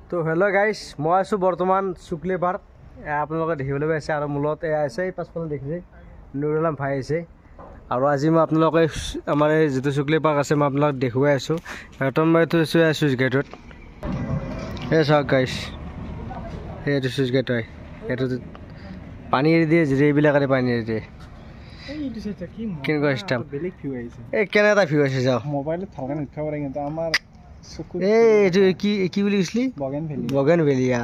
তো hello' guys মই আছোঁ বৰ্তমান শুক্লি পাৰ্ক আপোনালোকে দেখিবলৈ পাইছে আৰু মূলত এয়া আছে এই পাছফালে দেখিছে নুৰুল আলম ভাই আহিছে আৰু আজি মই আপোনালোকে আমাৰ এই যিটো শুক্লি পাৰ্ক আছে মই আপোনালোকক দেখুৱাই আছোঁ বৰ্তমান মই থৈছোঁ এয়া চুইচ গেটত এই চাওক গাইজ এইটো চুইচ গেট হয় এইটো পানী এৰি দিয়ে যিবিলাকে পানী এৰি দিয়ে কেনেকুৱা ষ্টাম এই কেনে এটা ভিউ আছে যাওক মোবাইলত ভালকৈ নুঠাব পাৰে কিন্তু আমাৰ এইটো কি বুলি কৈছিলি বগেনভেলিয়া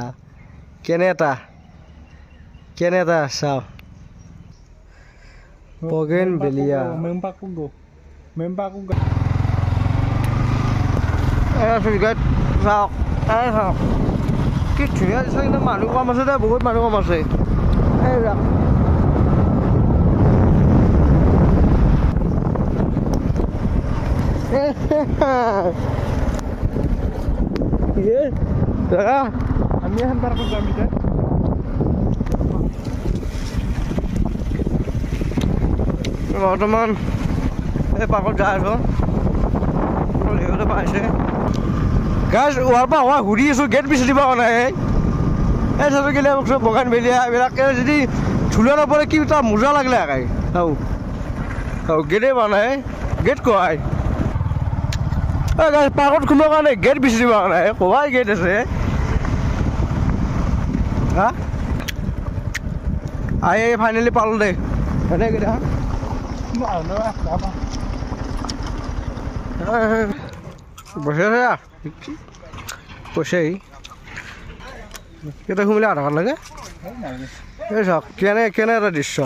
কেনে এটা চাও বগেনভেলিয়া চাওক চাওক কি ধুনীয়া দিছে কিন্তু মানুহ কম আছে দে বহুত মানুহ কম আছে আমি এখন পাৰ্কত যাম এতিয়া বৰ্তমান এই পাৰ্কত যাই আছোঁ পাইছে গাছ ওৱাৰ পৰা হোৱা ঘূৰি আছোঁ গেট বিচাৰি দিব কাৰণে এই চাব গেলে চব বগেনভেলিয়া এইবিলাকে যদি ঝুলা নপৰে কি তাৰ মোজা লাগিলে আকাই গেটে বনাই গেট কয় পাৰ্কত সোমাবৰ কাৰণে গেট বিচাৰি দিব কাৰণে ক'বাই গেট আছে হা আহি ফাইনেলি পালোঁ দে এনেকেইটা বসে পইচাই কেইটা সোমালে আধা ঘণ্টা লাগে এই চাওক কেনে এটা দৃশ্য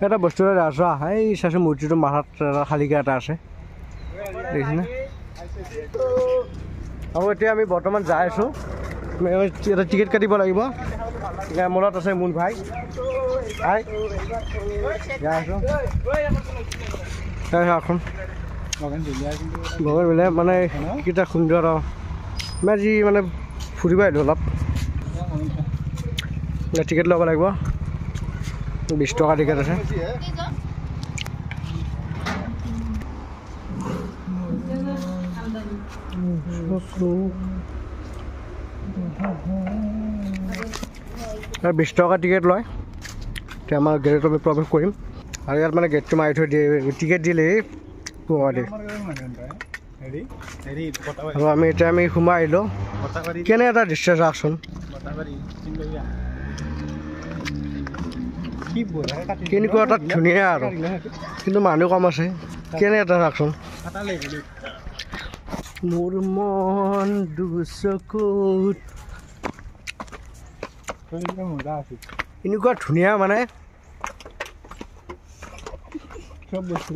এটা বস্তু এটা আছো এই চাইছোঁ মূৰ্তিটো মাথাত খালীকৈ এটা আছে দেখিছেনে আৰু এতিয়া আমি বৰ্তমান যাই আছোঁ এটা টিকেট কাটিব লাগিব মূলত আছে মুন ভাই যাই আছোঁ এখন বগেনভেলিয়া মানে কেইটা সুন্দৰ মই আজি মানে ফুৰিব আহিলোঁ অলপ টিকেট ল'ব লাগিব 20 টকা টিকেট আছে বিশ টকা টিকেট লয় এতিয়া আমাৰ গেটত আমি প্ৰৱেশ কৰিম আৰু ইয়াত মানে গেটটো মাৰি থৈ দিয়ে টিকেট দিলেই পোৱা দিয়ে আৰু আমি সোমাই আহিলোঁ কেনে এটা দৃশ্য চাওকচোন কেনেকুৱা এটা ধুনীয়া আৰু কিন্তু মানুহ কম আছে কেনে এটা চাওকচোন মোৰ মন দুচকুত এনেকুৱা ধুনীয়া মানে চব বস্তু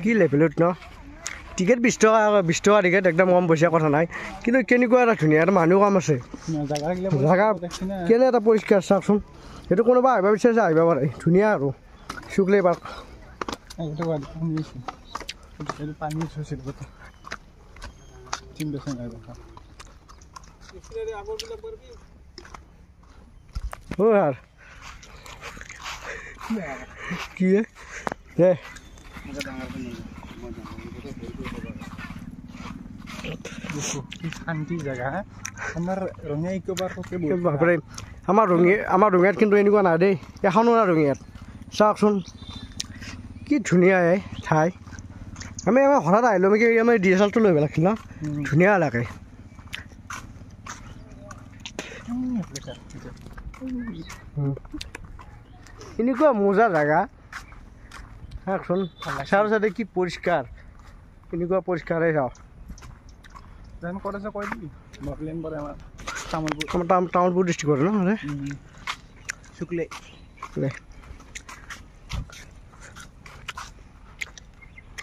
কি লেভেলত ন টিকেট 20 টকা টিকেট একদম কম পইচা কথা নাই কিন্তু কেনেকুৱা এটা ধুনীয়া এটা মানুহ কম আছে জেগা কেনে এটা পৰিষ্কাৰ চাওকচোন সেইটো কোনোবা আহিব বিচাৰিছে আহিব পাৰে ধুনীয়া আৰু শুক্লি পাৰ্ক পানী কি দে শান্তি জেগা আমাৰ ৰঙিয়া ইকো পাৰ্কতে আমাৰ ৰঙিয়াত কিন্তু এনেকুৱা নাই দেই এখনো নাই ৰঙিয়াত চাওকচোন কি ধুনীয়া ঠাই আমি হঠাৎ আহিলোঁ আমি DSLটো লৈ পেলাইছিল ন ধুনীয়া লাগে এনেকুৱা মজা জেগা চাওকচোন চাৰ চাইডে কি পৰিষ্কাৰ এনেকুৱা পৰিষ্কাৰেই চাওক তামোলপুৰ ডিষ্ট্ৰিক্টৰ ন শুক্লি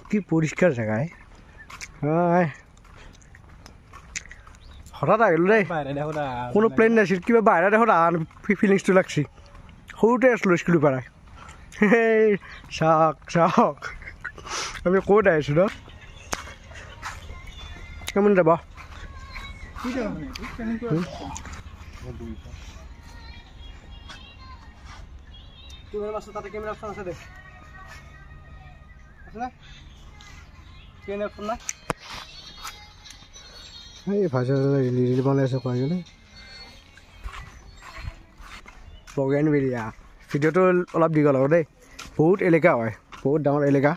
কি পৰিষ্কাৰ জেগাই হঠাৎ আহিলোঁ দেই কোনো প্লেন নাছিল কিবা বাহিৰত দেখোন ফিলিংছটো লাগছি সৰুতে আছিলোঁ স্কুলৰ পৰা চাওক আমি ক'ত আহিছোঁ ন কেমন যাব কেমেৰা মাছ তাতে কেমেৰা অপশ্যন আছে দে আছে না কেমেৰা অপশ্যন না এই ভাষা ৰিল বনাই আছে কোৱা গ'লে বগেন বেৰিয়া ভিডিঅ'টো অলপ দীঘল হ'ব দেই বহুত এলেকা হয় বহুত ডাঙৰ এলেকা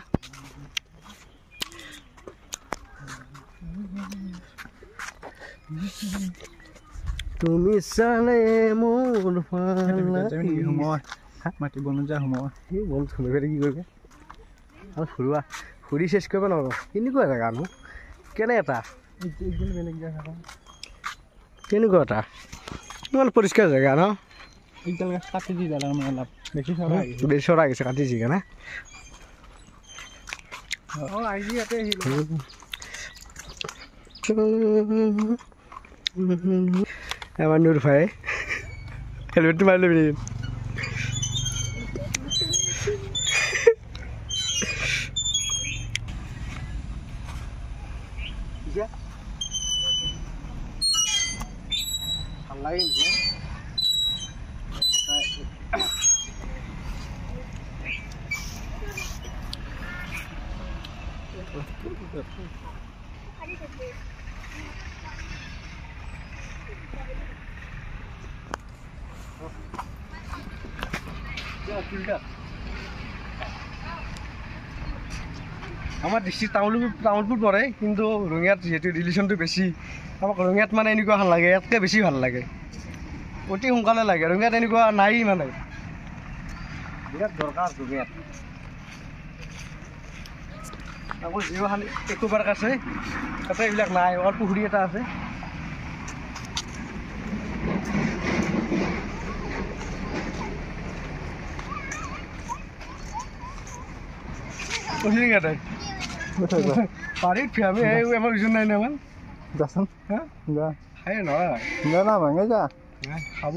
তুমি চালে মোৰ মাটি বন যা সোমোৱা এই বল শুনি পেলাই কি কৰিবি আৰু ফুৰোৱা ফুৰি চেষ্টা কৰিব নোৱাৰোঁ কেনেকুৱা জেগানো কেনে এটা বেলেগ জেগা কেনেকুৱা এটা ইমান পৰিষ্কাৰ জেগা ন এইডাল গাছ কাটি দি দালা মানে অলপ বেছি চৰা গৈছে কাটিছে কেনে আহি ইয়াতে আমাৰ নুৰ ভাই হেলমেটটো মাৰি ল'বি নেকি ভাল লাগে আমাৰ ডিষ্ট্ৰিক্ট টাউনপুৰ পৰে কিন্তু ৰঙিয়াত যিহেতু ৰিলেশ্যনটো বেছি আমাক ৰঙিয়াত মানে এনেকুৱা ভাল লাগে ইয়াতকৈ বেছি ভাল লাগে অতি সোনকালে লাগে ৰঙিয়াত এনেকুৱা নাই মানে বিৰাট দৰকাৰ ৰঙিয়াত আকৌ জিঅ'খান একো পাৰ্ক আছে তাতে এইবিলাক নাই অকল পুখুৰী এটা আছে ইয়াতে পাৰিত আমি আমাৰ ওজন নাই নহয় যাচোন হা যা খাই নহয় যা না ভাঙে যা খাব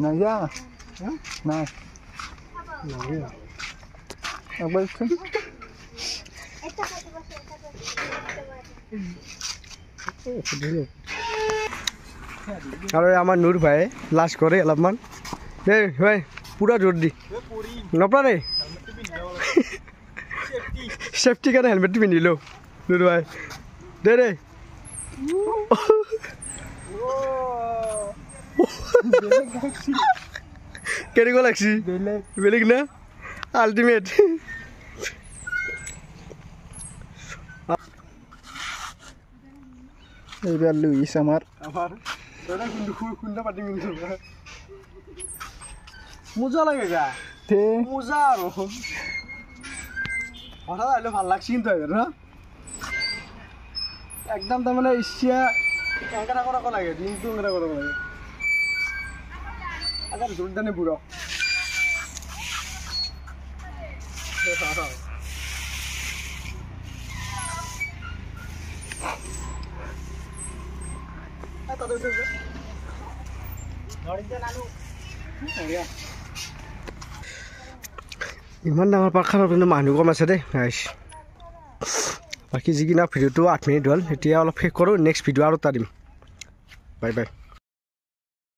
নাই যা নাই একবার আৰু আমাৰ নুৰ ভাই লাজ কৰে অলপমান দেই ভাই পুৰা জোৰ দি নপৰা দেই চেফটি কাৰণে হেলমেটটো পিন্ধিলোঁ নুৰ ভাই দে দেই কেনেকুৱা লাগছি বেলেগ না আল্টিমেট এইবাৰ লুইছ আমাৰ মোজা লাগে গা মোজা আৰু হঠাৎ আহিলে ভাল লাগছি কিন্তু ন একদম তাৰমানে ইচ্ছা এংকেটা কৰাব লাগে দিনটো এংকেটা কৰাব লাগে আগাৰ জোৰদানে বুঢ়া ইমান ডাঙৰ পাৰ্কখনত কিন্তু মানুহ কম আছে দেই বাকী যিকিনা ভিডিঅ'টো 8 মিনিট হ'ল এতিয়া অলপ শেষ কৰোঁ নেক্সট ভিডিঅ' আৰু এটা দিম বাই বাই